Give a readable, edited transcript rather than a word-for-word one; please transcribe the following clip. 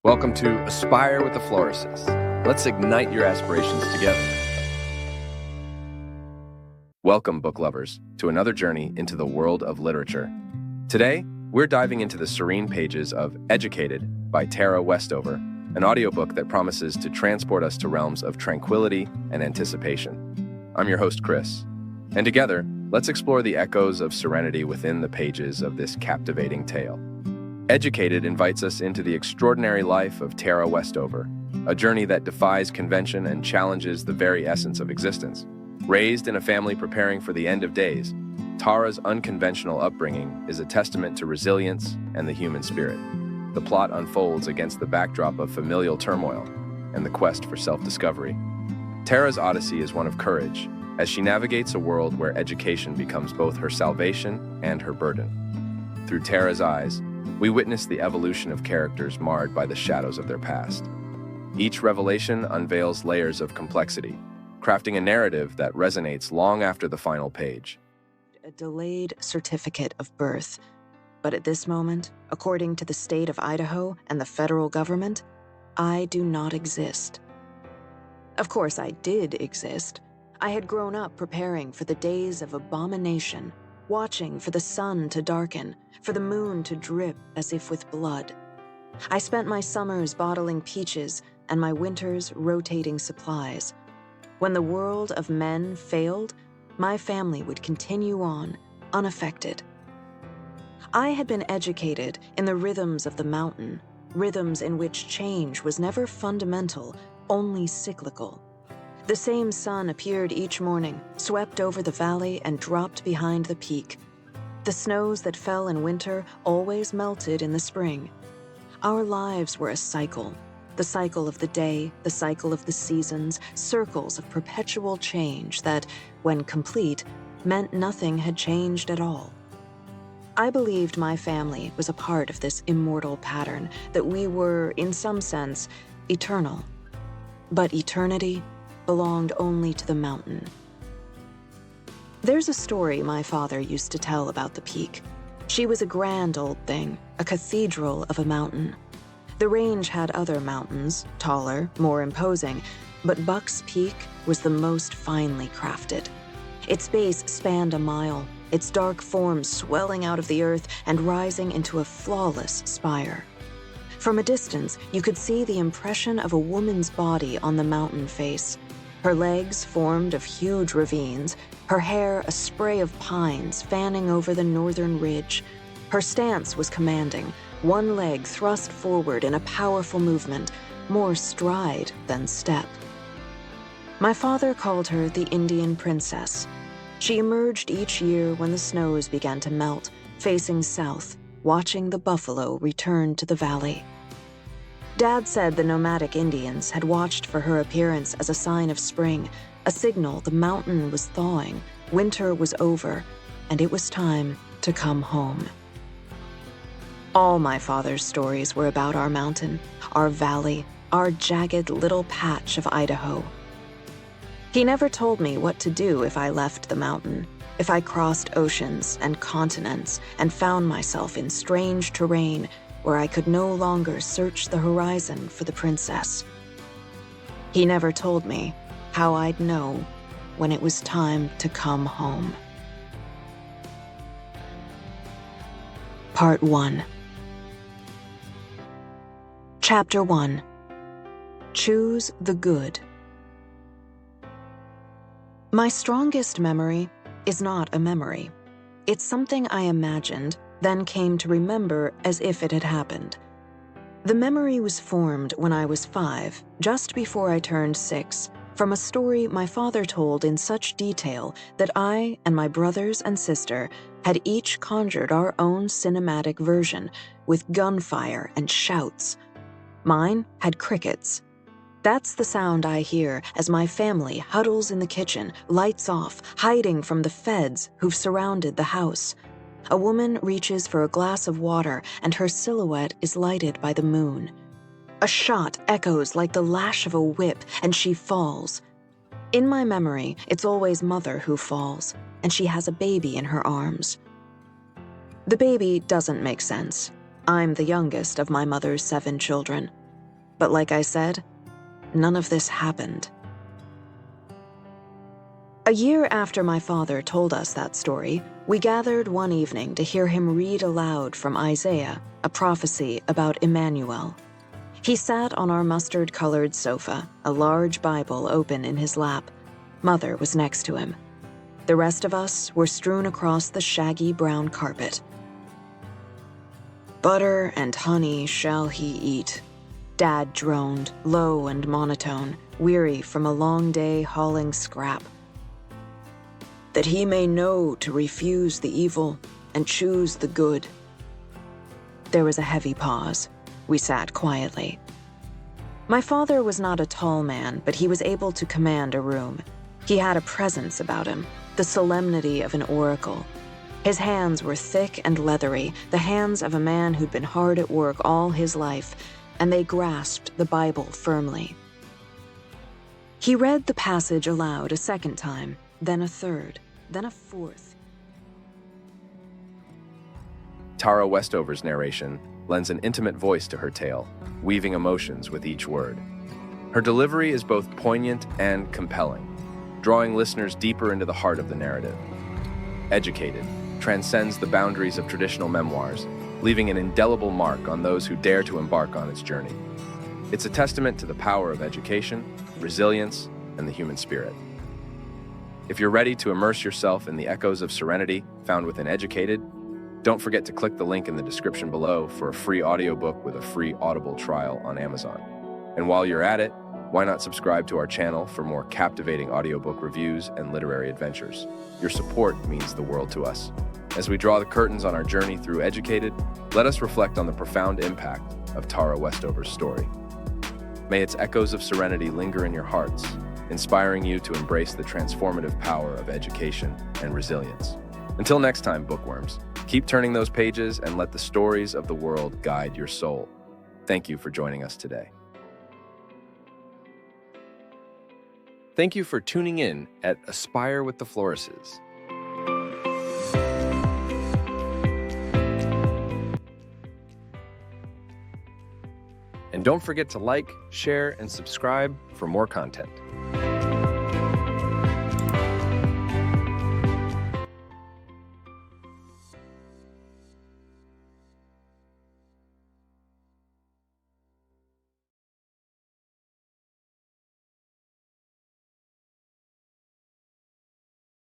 Welcome to Aspire with the Florists. Let's ignite your aspirations together. Welcome, book lovers, to another journey into the world of literature. Today, we're diving into the serene pages of Educated by Tara Westover, an audiobook that promises to transport us to realms of tranquility and anticipation. I'm your host, Chris, and together, let's explore the echoes of serenity within the pages of this captivating tale. Educated invites us into the extraordinary life of Tara Westover, a journey that defies convention and challenges the very essence of existence. Raised in a family preparing for the end of days, Tara's unconventional upbringing is a testament to resilience and the human spirit. The plot unfolds against the backdrop of familial turmoil and the quest for self-discovery. Tara's odyssey is one of courage, as she navigates a world where education becomes both her salvation and her burden. Through Tara's eyes, we witness the evolution of characters marred by the shadows of their past. Each revelation unveils layers of complexity, crafting a narrative that resonates long after the final page. A delayed certificate of birth. But at this moment, according to the state of Idaho and the federal government, I do not exist. Of course, I did exist. I had grown up preparing for the days of abomination, watching for the sun to darken, for the moon to drip as if with blood. I spent my summers bottling peaches and my winters rotating supplies. When the world of men failed, my family would continue on, unaffected. I had been educated in the rhythms of the mountain, rhythms in which change was never fundamental, only cyclical. The same sun appeared each morning, swept over the valley and dropped behind the peak. The snows that fell in winter always melted in the spring. Our lives were a cycle. The cycle of the day, the cycle of the seasons, circles of perpetual change that, when complete, meant nothing had changed at all. I believed my family was a part of this immortal pattern, that we were, in some sense, eternal. But eternity belonged only to the mountain. There's a story my father used to tell about the peak. She was a grand old thing, a cathedral of a mountain. The range had other mountains, taller, more imposing, but Buck's Peak was the most finely crafted. Its base spanned a mile, its dark form swelling out of the earth and rising into a flawless spire. From a distance, you could see the impression of a woman's body on the mountain face. Her legs formed of huge ravines, her hair a spray of pines fanning over the northern ridge. Her stance was commanding, one leg thrust forward in a powerful movement, more stride than step. My father called her the Indian Princess. She emerged each year when the snows began to melt, facing south, watching the buffalo return to the valley. Dad said the nomadic Indians had watched for her appearance as a sign of spring, a signal the mountain was thawing, winter was over, and it was time to come home. All my father's stories were about our mountain, our valley, our jagged little patch of Idaho. He never told me what to do if I left the mountain, if I crossed oceans and continents and found myself in strange terrain where I could no longer search the horizon for the princess. He never told me how I'd know when it was time to come home. Part 1. Chapter 1. Choose the Good. My strongest memory is not a memory. It's something I imagined, then came to remember as if it had happened. The memory was formed when I was 5, just before I turned 6, from a story my father told in such detail that I and my brothers and sister had each conjured our own cinematic version, with gunfire and shouts. Mine had crickets. That's the sound I hear as my family huddles in the kitchen, lights off, hiding from the feds who've surrounded the house. A woman reaches for a glass of water, and her silhouette is lighted by the moon. A shot echoes like the lash of a whip, and she falls. In my memory, it's always Mother who falls, and she has a baby in her arms. The baby doesn't make sense. I'm the youngest of my mother's 7 children. But like I said, none of this happened. A year after my father told us that story, we gathered one evening to hear him read aloud from Isaiah, a prophecy about Emmanuel. He sat on our mustard-colored sofa, a large Bible open in his lap. Mother was next to him. The rest of us were strewn across the shaggy brown carpet. "Butter and honey shall he eat," Dad droned, low and monotone, weary from a long day hauling scrap. "That he may know to refuse the evil and choose the good." There was a heavy pause. We sat quietly. My father was not a tall man, but he was able to command a room. He had a presence about him, the solemnity of an oracle. His hands were thick and leathery, the hands of a man who'd been hard at work all his life, and they grasped the Bible firmly. He read the passage aloud a second time, then a third, then a fourth. Tara Westover's narration lends an intimate voice to her tale, weaving emotions with each word. Her delivery is both poignant and compelling, drawing listeners deeper into the heart of the narrative. Educated transcends the boundaries of traditional memoirs, leaving an indelible mark on those who dare to embark on its journey. It's a testament to the power of education, resilience, and the human spirit. If you're ready to immerse yourself in the echoes of serenity found within Educated, don't forget to click the link in the description below for a free audiobook with a free Audible trial on Amazon. And while you're at it, why not subscribe to our channel for more captivating audiobook reviews and literary adventures? Your support means the world to us. As we draw the curtains on our journey through Educated, let us reflect on the profound impact of Tara Westover's story. May its echoes of serenity linger in your hearts, inspiring you to embrace the transformative power of education and resilience. Until next time, bookworms, keep turning those pages and let the stories of the world guide your soul. Thank you for joining us today. Thank you for tuning in at Aspire with the Florises. And don't forget to like, share, and subscribe for more content.